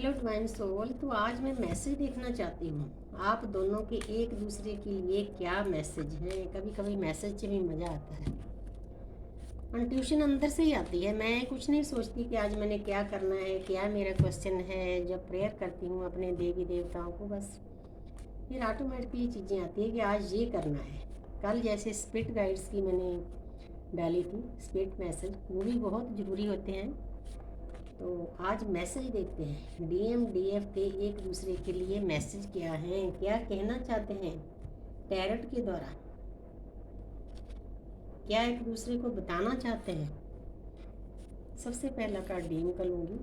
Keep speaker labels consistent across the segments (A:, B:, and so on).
A: Hello divine soul. तो आज मैं मैसेज देखना चाहती हूँ आप दोनों के एक दूसरे के लिए क्या मैसेज हैं। कभी कभी मैसेज में भी मज़ा आता है। इंट्यूशन अंदर से ही आती है। मैं कुछ नहीं सोचती कि आज मैंने क्या करना है, क्या मेरा क्वेश्चन है। जब प्रेयर करती हूँ अपने देवी देवताओं को, बस फिर ऑटोमेटिकली चीज़ें आती है कि आज ये करना है। कल जैसे स्पिरिट गाइड्स की मैंने डाली थी स्पिरिट मैसेज, वो भी बहुत ज़रूरी होते हैं। तो आज मैसेज देखते हैं डीएम डीएफ के एक दूसरे के लिए मैसेज क्या है, क्या कहना चाहते हैं टैरट के द्वारा, क्या एक दूसरे को बताना चाहते हैं। सबसे पहला कार्ड डीएम का लूँगी,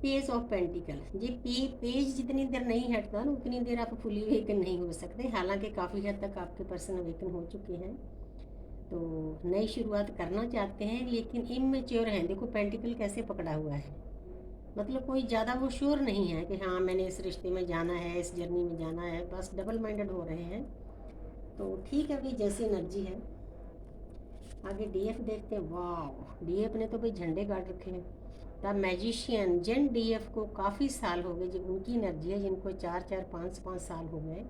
A: पेज ऑफ पेंटिकल। ये पेज जितनी देर नहीं हटता ना उतनी देर आप फुली अवेकन नहीं हो सकते। हालांकि काफ़ी हद तक आपके पर्सन अवेकन हो चुके हैं, तो नई शुरुआत करना चाहते हैं लेकिन इमेच्योर हैं। देखो पेंटिकल कैसे पकड़ा हुआ है, मतलब कोई ज़्यादा वो श्योर नहीं है कि हाँ मैंने इस रिश्ते में जाना है, इस जर्नी में जाना है, बस डबल माइंडेड हो रहे हैं। तो ठीक है भाई, जैसी एनर्जी है। आगे डीएफ देखते हैं। वाह, डीएफ ने तो भाई झंडे गाड़ रखे हैं। द मैजिशियन, जिन डीएफ को काफ़ी साल हो गए, जो उनकी एनर्जी है, जिनको 4-4 5-5 साल हो गए,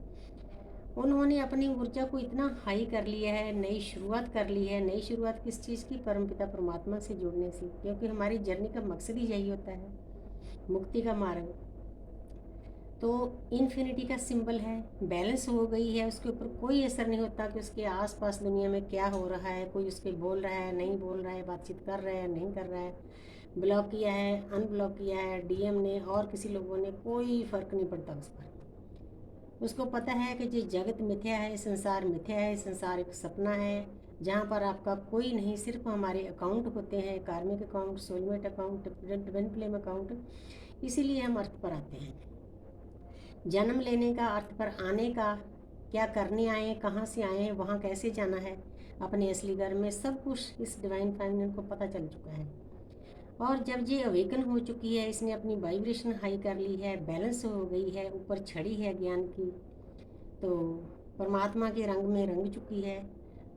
A: उन्होंने अपनी ऊर्जा को इतना हाई कर लिया है, नई शुरुआत कर ली है। नई शुरुआत किस चीज़ की? परमपिता परमात्मा से जुड़ने से, क्योंकि हमारी जर्नी का मकसद ही यही होता है, मुक्ति का मार्ग। तो इन्फिनिटी का सिंबल है, बैलेंस हो गई है, उसके ऊपर कोई असर नहीं होता कि उसके आसपास दुनिया में क्या हो रहा है, कोई उसके बोल रहा है नहीं बोल रहा है, बातचीत कर रहा है नहीं कर रहा है, ब्लॉक किया है अनब्लॉक किया है डीएम ने और किसी लोगों ने, कोई फ़र्क नहीं पड़ता उस पर। उसको पता है कि ये जगत मिथ्या है, संसार मिथ्या है, संसार एक सपना है जहाँ पर आपका कोई नहीं, सिर्फ हमारे अकाउंट होते हैं, कार्मिक account, soulmate account, twin flame account. इसीलिए हम अर्थ पर आते हैं, जन्म लेने का, अर्थ पर आने का, क्या करने आए हैं, कहाँ से आए हैं, वहाँ कैसे जाना है, अपने असली घर में, सब कुछ इस डिवाइन फेमिनिन को पता चल चुका है। और जब ये अवेकन हो चुकी है, इसने अपनी वाइब्रेशन हाई कर ली है, बैलेंस हो गई है, ऊपर छड़ी है ज्ञान की, तो परमात्मा के रंग में रंग चुकी है,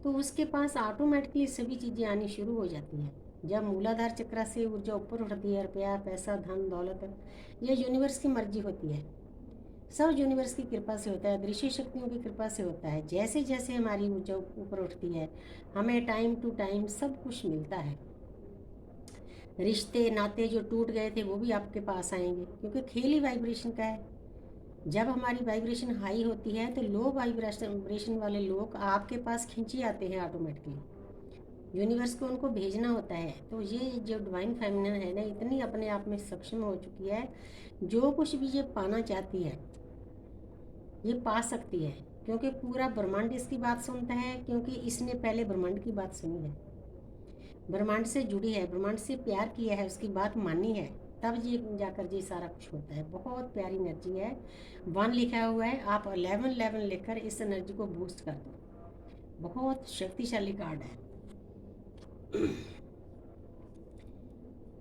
A: तो उसके पास ऑटोमेटिकली सभी चीज़ें आनी शुरू हो जाती हैं। जब मूलाधार चक्र से ऊर्जा ऊपर उठती है, रुपया पैसा धन दौलत, ये यूनिवर्स की मर्जी होती है, सब यूनिवर्स की कृपा से होता है, दृश्य शक्तियों की कृपा से होता है। जैसे जैसे हमारी ऊर्जा ऊपर उठती है, हमें टाइम टू टाइम सब कुछ मिलता है। रिश्ते नाते जो टूट गए थे वो भी आपके पास आएंगे, क्योंकि खेल ही वाइब्रेशन का है। जब हमारी वाइब्रेशन हाई होती है तो लो वाइब्रेशन वाले लोग आपके पास खिंची आते हैं ऑटोमेटिकली। यूनिवर्स को उनको भेजना होता है। तो ये जो डिवाइन फेमिनिन है ना, इतनी अपने आप में सक्षम हो चुकी है, जो कुछ भी ये पाना चाहती है ये पा सकती है, क्योंकि पूरा ब्रह्मांड इसकी बात सुनता है, क्योंकि इसने पहले ब्रह्मांड की बात सुनी है, ब्रह्मांड से जुड़ी है, ब्रह्मांड से प्यार किया है, उसकी बात मानी है, तब ये जाकर ये सारा कुछ होता है। बहुत प्यारी एनर्जी है। 1 लिखा हुआ है, आप 11 लिखकर इस एनर्जी को बूस्ट कर दो। बहुत शक्तिशाली कार्ड है।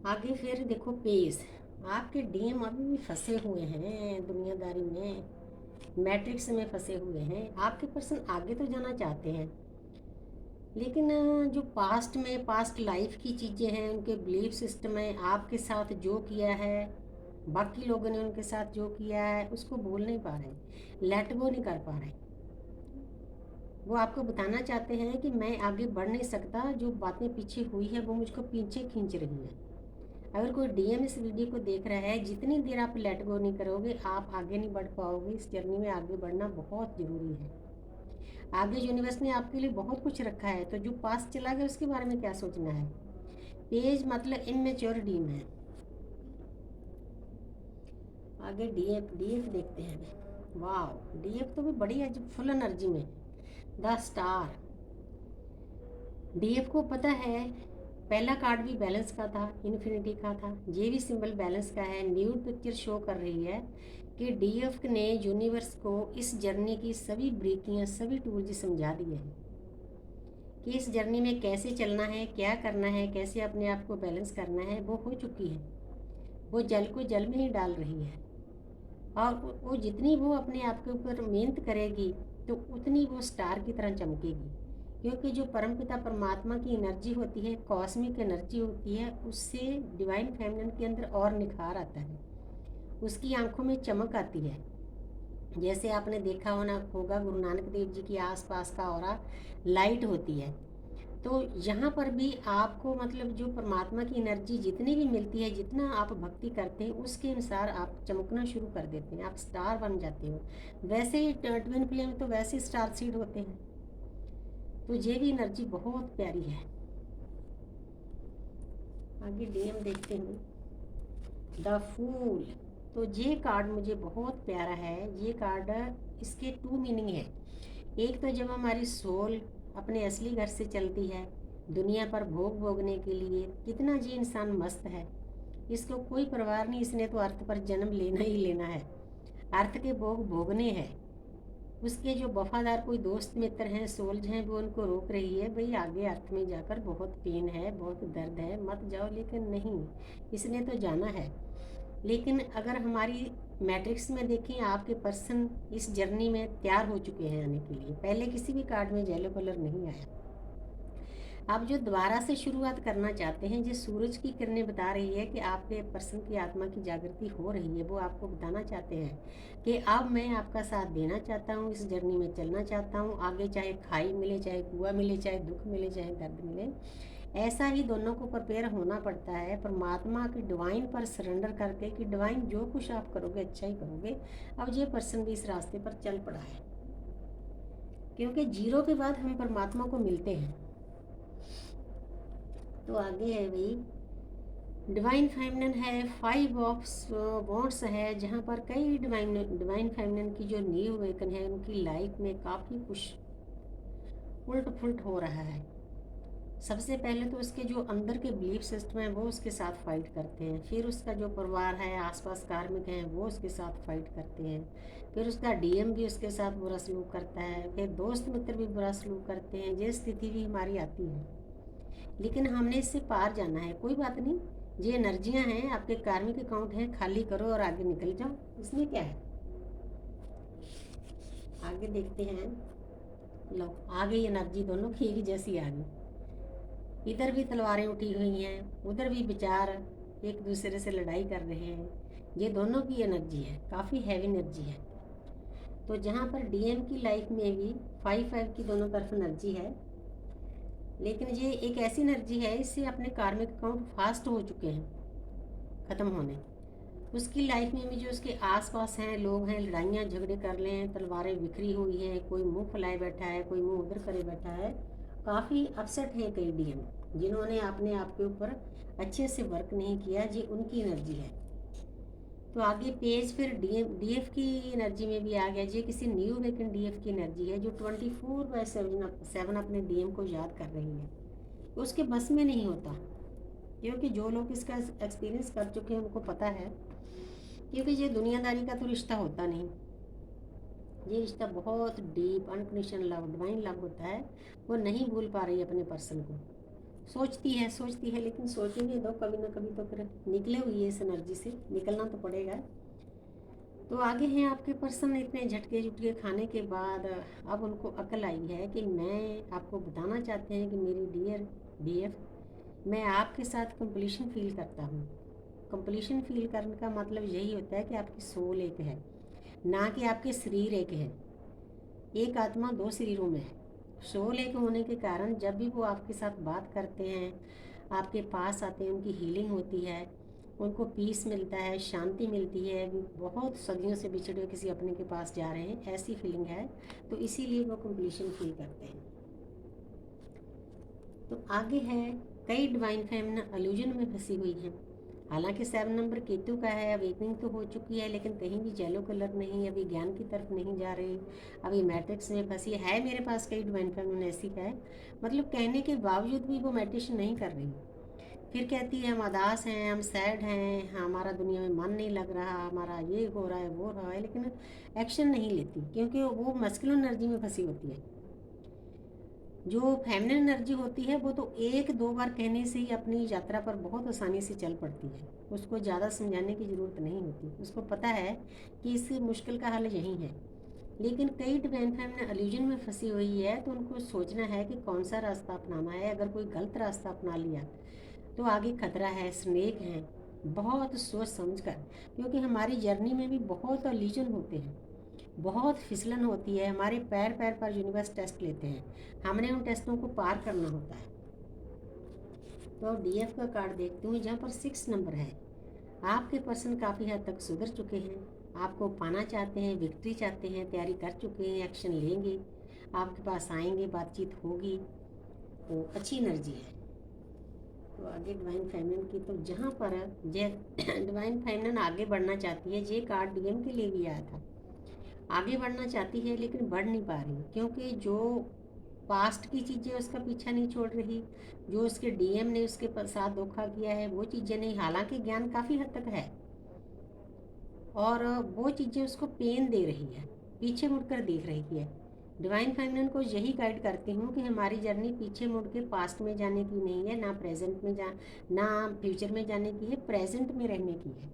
A: आगे फिर देखो पेज, आपके डीएम अभी भी फंसे हुए हैं दुनियादारी में, मैट्रिक्स में फंसे हुए हैं। आपके पर्सन आगे तो जाना चाहते हैं, लेकिन जो पास्ट में पास्ट लाइफ की चीज़ें हैं, उनके बिलीफ सिस्टम है, आपके साथ जो किया है, बाकी लोगों ने उनके साथ जो किया है, उसको भूल नहीं पा रहे, लेट गो नहीं कर पा रहे। वो आपको बताना चाहते हैं कि मैं आगे बढ़ नहीं सकता, जो बातें पीछे हुई है वो मुझको पीछे खींच रही है। अगर कोई डीएम इस वीडियो को देख रहा है, जितनी देर आप लेट गो नहीं करोगे आप आगे नहीं बढ़ पाओगे। इस जर्नी में आगे बढ़ना बहुत ज़रूरी है। आगे यूनिवर्स ने आपके लिए बहुत कुछ रखा है, तो जो पास चला गया उसके बारे में क्या सोचना है। पेज मतलब इनमेच्योर डीम है। आगे डीएफ डीएफ देखते हैं। वाह, डीएफ तो भी बड़ी है, जब फुल एनर्जी में। द स्टार, डीएफ को पता है पहला कार्ड भी बैलेंस का था, इन्फिनिटी का था, ये भी सिंबल बैलेंस का है। न्यूड पिक्चर शो कर रही है कि डीएफ ने यूनिवर्स को इस जर्नी की सभी ब्रीकियाँ, सभी टूल्स समझा दिए हैं कि इस जर्नी में कैसे चलना है, क्या करना है, कैसे अपने आप को बैलेंस करना है, वो हो चुकी है। वो जल को जल में ही डाल रही है, और वो जितनी वो अपने आप के ऊपर मेहनत करेगी तो उतनी वो स्टार की तरह चमकेगी। क्योंकि जो परमपिता परमात्मा की एनर्जी होती है, कॉस्मिक एनर्जी होती है, उससे डिवाइन फेमिनिन के अंदर और निखार आता है, उसकी आंखों में चमक आती है। जैसे आपने देखा होगा गुरु नानक देव जी की आसपास का ऑरा लाइट होती है। तो यहाँ पर भी आपको मतलब जो परमात्मा की एनर्जी जितनी भी मिलती है, जितना आप भक्ति करते हैं उसके अनुसार आप चमकना शुरू कर देते हैं, आप स्टार बन जाते हो। वैसे ही ट्विन फ्लेम तो वैसे स्टार सीड होते हैं। तो ये भी एनर्जी बहुत प्यारी है। आगे डीएम देखते हैं, द फूल। तो ये कार्ड मुझे बहुत प्यारा है। ये कार्ड, इसके 2 मीनिंग है। एक तो जब हमारी सोल अपने असली घर से चलती है दुनिया पर भोग भोगने के लिए, कितना जी इंसान मस्त है, इसको कोई परवाह नहीं, इसने तो अर्थ पर जन्म लेना ही लेना है, अर्थ के भोग भोगने हैं। उसके जो वफादार कोई दोस्त मित्र हैं, सोल्स हैं, वो उनको रोक रही है, भाई आगे अर्थ में जाकर बहुत पेन है, बहुत दर्द है, मत जाओ। लेकिन नहीं, इसने तो जाना है। लेकिन अगर हमारी मैट्रिक्स में देखें, आपके पर्सन इस जर्नी में तैयार हो चुके हैं आने के लिए। पहले किसी भी कार्ड में येलो कलर नहीं आया। आप जो दोबारा से शुरुआत करना चाहते हैं, जो सूरज की किरणें बता रही है कि आपके पर्सन की आत्मा की जागृति हो रही है, वो आपको बताना चाहते हैं कि अब मैं आपका साथ देना चाहता हूँ, इस जर्नी में चलना चाहता हूँ। आगे चाहे खाई मिले, चाहे कुआं मिले, चाहे दुख मिले, चाहे दर्द मिले, ऐसा ही दोनों को प्रिपेयर होना पड़ता है परमात्मा की डिवाइन पर सरेंडर करके कि डिवाइन जो कुछ आप करोगे अच्छा ही करोगे। अब ये पर्सन भी इस रास्ते पर चल पड़ा है, क्योंकि जीरो के बाद हम परमात्मा को मिलते हैं। तो आगे है भाई डिवाइन फेमिनिन है, 5 ऑफ वॉन्ड्स है, जहाँ पर कई डिवाइन फेमिनिन की जो न्यू अवेकन है उनकी लाइफ में काफ़ी कुछ उल्ट पुलट हो रहा है। सबसे पहले तो उसके जो अंदर के बिलीफ सिस्टम है वो उसके साथ फाइट करते हैं, फिर उसका जो परिवार है, आसपास कार्मिक हैं, वो उसके साथ फाइट करते हैं, फिर उसका डीएम भी उसके साथ बुरा सलूक करता है, फिर दोस्त मित्र भी बुरा सलूक करते हैं। ये स्थिति भी हमारी आती है, लेकिन हमने इससे पार जाना है। कोई बात नहीं, ये एनर्जियां हैं, आपके कार्मिक अकाउंट हैं, खाली करो और आगे निकल जाओ, इसमें क्या है। आगे देखते हैं। लो, आ गई एनर्जी दोनों की एक जैसी आ गई। इधर भी तलवारें उठी हुई हैं, उधर भी विचार एक दूसरे से लड़ाई कर रहे हैं। ये दोनों की एनर्जी है, काफ़ी हैवी एनर्जी है। तो जहाँ पर डीएम की लाइफ में भी 5-5 की दोनों तरफ एनर्जी है, लेकिन ये एक ऐसी एनर्जी है, इससे अपने कार्मिक अकाउंट फास्ट हो चुके हैं ख़त्म होने। उसकी लाइफ में भी जो उसके आसपास हैं लोग हैं, लड़ाइयाँ झगड़े कर रहे हैं, तलवारें बिखरी हुई हैं, कोई मुंह फुलाए बैठा है, कोई मुंह उधर करे बैठा है। काफ़ी अपसेट है कई डीएम, जिन्होंने अपने आप के ऊपर अच्छे से वर्क नहीं किया। ये उनकी एनर्जी है। तो आगे पेज फिर डीएफ की एनर्जी में भी आ गया। ये किसी न्यू वेकन डीएफ की एनर्जी है, जो 24/7 अपने डीएम को याद कर रही है। उसके बस में नहीं होता, क्योंकि जो लोग इसका एक्सपीरियंस कर चुके हैं उनको पता है, क्योंकि ये दुनियादारी का तो रिश्ता होता नहीं। ये रिश्ता बहुत deep unconditional love, divine love होता है। वो नहीं भूल पा रही अपने पर्सन को। सोचती है, लेकिन सोचेंगे दो, कभी ना कभी तो फिर निकले हुई है इस एनर्जी से, निकलना तो पड़ेगा। तो आगे हैं आपके पर्सन। इतने झटके झुटके खाने के बाद अब उनको अकल आई है कि मैं आपको बताना चाहते हैं कि मेरी डियर डीएफ, मैं आपके साथ कंप्लीशन फील करता हूँ। कंप्लीशन फील करने का मतलब यही होता है कि आपकी सोल एक है, ना कि आपके शरीर एक है। एक आत्मा 2 शरीरों में है। सोल एक होने के कारण जब भी वो आपके साथ बात करते हैं, आपके पास आते हैं, उनकी हीलिंग होती है, उनको पीस मिलता है, शांति मिलती है। बहुत सदियों से बिछड़े हुए किसी अपने के पास जा रहे हैं, ऐसी फीलिंग है। तो इसीलिए वो कंप्लीशन फील करते हैं। तो आगे है, कई डिवाइन फेमिनिन इल्यूजन में फंसी हुई हैं। हालांकि 7 नंबर केतु का है, अवेकनिंग तो हो चुकी है, लेकिन कहीं भी येलो कलर नहीं, अभी ज्ञान की तरफ नहीं जा रही, अभी मैट्रिक्स में फंसी है। मेरे पास कई डिवाइन फेमिनिन ऐसी है, मतलब कहने के बावजूद भी वो मेडिटेशन नहीं कर रही। फिर कहती है हम उदास हैं, हम सैड हैं, हमारा दुनिया में मन नहीं लग रहा, हमारा ये हो रहा है, वो हो रहा है, लेकिन एक्शन नहीं लेती, क्योंकि वो मस्कुलिन एनर्जी में फंसी होती है। जो फेमिनिन एनर्जी होती है वो तो 1-2 बार कहने से ही अपनी यात्रा पर बहुत आसानी से चल पड़ती है। उसको ज़्यादा समझाने की ज़रूरत नहीं होती, उसको पता है कि इस मुश्किल का हल यही है। लेकिन कई डिवाइन फेमिनिन इल्यूजन में फंसी हुई है, तो उनको सोचना है कि कौन सा रास्ता अपनाना है। अगर कोई गलत रास्ता अपना लिया तो आगे खतरा है, स्नेक हैं। बहुत सोच समझ कर, क्योंकि हमारी जर्नी में भी बहुत इल्यूजन होते हैं, बहुत फिसलन होती है। हमारे पैर पैर पर यूनिवर्स टेस्ट लेते हैं, हमने उन टेस्टों को पार करना होता है। तो अब डीएफ का कार्ड देखती हूँ, जहाँ पर 6 नंबर है। आपके पर्सन काफ़ी हद तक सुधर चुके हैं, आपको पाना चाहते हैं, विक्ट्री चाहते हैं, तैयारी कर चुके हैं, एक्शन लेंगे, आपके पास आएंगे, बातचीत होगी, तो अच्छी एनर्जी है। तो आगे डिवाइन फेमिनिन की, तो जहाँ पर जे डिवाइन फेमिनिन आगे बढ़ना चाहती है, ये कार्ड डीएम के लिए भी आया था। आगे बढ़ना चाहती है लेकिन बढ़ नहीं पा रही, क्योंकि जो पास्ट की चीज़ें उसका पीछा नहीं छोड़ रही, जो उसके डीएम ने उसके साथ धोखा किया है वो चीज़ें नहीं। हालांकि ज्ञान काफ़ी हद तक है और वो चीज़ें उसको पेन दे रही है, पीछे मुड़कर देख रही है। डिवाइन फेमिनिन को यही गाइड करती हूँ कि हमारी जर्नी पीछे मुड़ के पास्ट में जाने की नहीं है, ना प्रेजेंट में ना फ्यूचर में जाने की है, प्रेजेंट में रहने की है।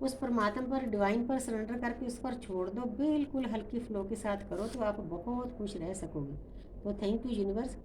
A: उस परमात्मा पर, डिवाइन पर सरेंडर करके उस पर छोड़ दो, बिल्कुल हल्की फ्लो के साथ करो, तो आप बहुत खुश रह सकोगे। तो थैंक यू यूनिवर्स,